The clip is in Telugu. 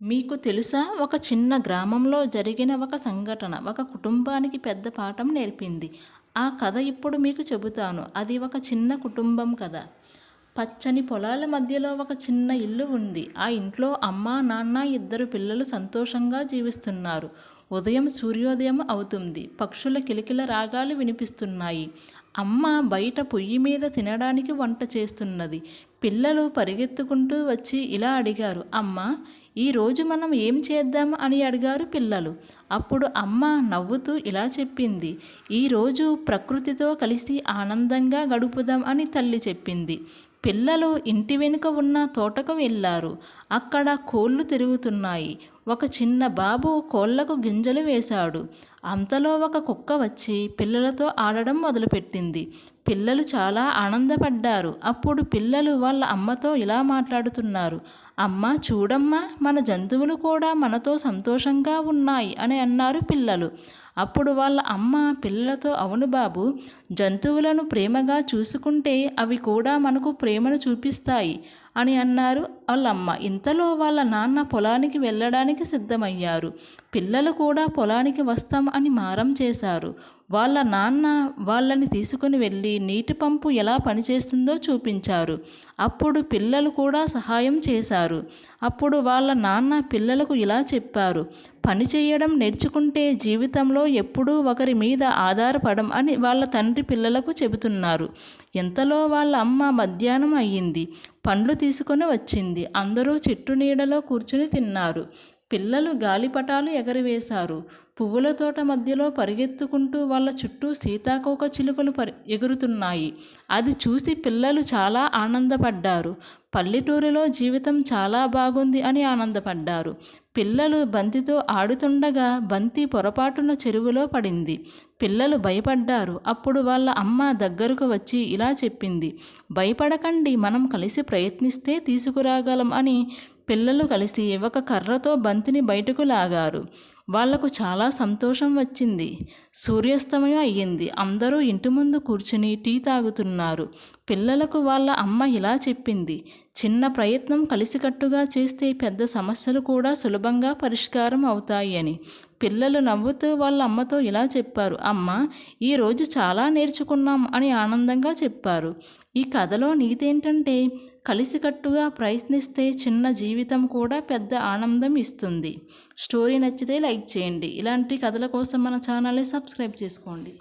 మీకు తెలుసా? ఒక చిన్న గ్రామంలో జరిగిన ఒక సంఘటన ఒక కుటుంబానికి పెద్ద పాఠం నేర్పింది. ఆ కథ ఇప్పుడు మీకు చెబుతాను. అది ఒక చిన్న కుటుంబం కథ. పచ్చని పొలాల మధ్యలో ఒక చిన్న ఇల్లు ఉంది. ఆ ఇంట్లో అమ్మ, నాన్న, ఇద్దరు పిల్లలు సంతోషంగా జీవిస్తున్నారు. ఉదయం సూర్యోదయం అవుతుంది. పక్షుల కిలకిల రాగాలు వినిపిస్తున్నాయి. అమ్మ బయట పొయ్యి మీద తినడానికి వంట చేస్తున్నది. పిల్లలు పరిగెత్తుకుంటూ వచ్చి ఇలా అడిగారు, అమ్మ, ఈరోజు మనం ఏం చేద్దాం అని అడిగారు పిల్లలు. అప్పుడు అమ్మ నవ్వుతూ ఇలా చెప్పింది, ఈరోజు ప్రకృతితో కలిసి ఆనందంగా గడుపుదాం అని తల్లి చెప్పింది. పిల్లలు ఇంటి వెనుక ఉన్న తోటకు వెళ్ళారు. అక్కడ కోళ్ళు తిరుగుతున్నాయి. ఒక చిన్న బాబు కోళ్లకు గింజలు వేశాడు. అంతలో ఒక కుక్క వచ్చి పిల్లలతో ఆడడం మొదలుపెట్టింది. పిల్లలు చాలా ఆనందపడ్డారు. అప్పుడు పిల్లలు వాళ్ళ అమ్మతో ఇలా మాట్లాడుతున్నారు, అమ్మ చూడమ్మా, మన జంతువులు కూడా మనతో సంతోషంగా ఉన్నాయి అని అన్నారు పిల్లలు. అప్పుడు వాళ్ళ అమ్మ పిల్లలతో, అవును బాబు, జంతువులను ప్రేమగా చూసుకుంటే అవి కూడా మనకు ప్రేమను చూపిస్తాయి అని అన్నారు వాళ్ళమ్మ. ఇంతలో వాళ్ళ నాన్న పొలానికి వెళ్ళడానికి సిద్ధమయ్యారు. పిల్లలు కూడా పొలానికి వస్తాం అని మారం చేశారు. వాళ్ళ నాన్న వాళ్ళని తీసుకుని వెళ్ళి నీటి పంపు ఎలా పనిచేస్తుందో చూపించారు. అప్పుడు పిల్లలు కూడా సహాయం చేశారు. అప్పుడు వాళ్ళ నాన్న పిల్లలకు ఇలా చెప్పారు, పని చేయడం నేర్చుకుంటే జీవితంలో ఎప్పుడూ ఒకరి మీద ఆధారపడం అని వాళ్ళ తండ్రి పిల్లలకు చెబుతున్నారు. ఎంతలో వాళ్ళ అమ్మ మధ్యాహ్నం అయ్యింది. పండ్లు తీసుకొని వచ్చింది. అందరూ చెట్టు నీడలో కూర్చుని తిన్నారు. పిల్లలు గాలిపటాలు ఎగరవేశారు. పువ్వుల తోట మధ్యలో పరిగెత్తుకుంటూ వాళ్ళ చుట్టూ సీతాకోక చిలుకలు ఎగురుతున్నాయి. అది చూసి పిల్లలు చాలా ఆనందపడ్డారు. పల్లెటూరులో జీవితం చాలా బాగుంది అని ఆనందపడ్డారు. పిల్లలు బంతితో ఆడుతుండగా బంతి పొరపాటున చెరువులో పడింది. పిల్లలు భయపడ్డారు. అప్పుడు వాళ్ళ అమ్మ దగ్గరకు వచ్చి ఇలా చెప్పింది, భయపడకండి, మనం కలిసి ప్రయత్నిస్తే తీసుకురాగలం అని. పిల్లలు కలిసి ఒక కర్రతో బంతిని బయటకు లాగారు. వాళ్లకు చాలా సంతోషం వచ్చింది. సూర్యాస్తమయం అయ్యింది. అందరూ ఇంటి ముందు కూర్చుని టీ తాగుతున్నారు. పిల్లలకు వాళ్ళ అమ్మ ఇలా చెప్పింది, చిన్న ప్రయత్నం కలిసికట్టుగా చేస్తే పెద్ద సమస్యలు కూడా సులభంగా పరిష్కారం అవుతాయి అని. పిల్లలు నవ్వుతూ వాళ్ళ అమ్మతో ఇలా చెప్పారు, అమ్మ, ఈరోజు చాలా నేర్చుకున్నాం అని ఆనందంగా చెప్పారు. ఈ కథలో నీతి ఏంటంటే, కలిసికట్టుగా ప్రయత్నిస్తే చిన్న జీవితం కూడా పెద్ద ఆనందం ఇస్తుంది. స్టోరీ నచ్చితే లైక్ చేయండి. ఇలాంటి కథల కోసం మన ఛానల్ని సబ్స్క్రైబ్ చేసుకోండి.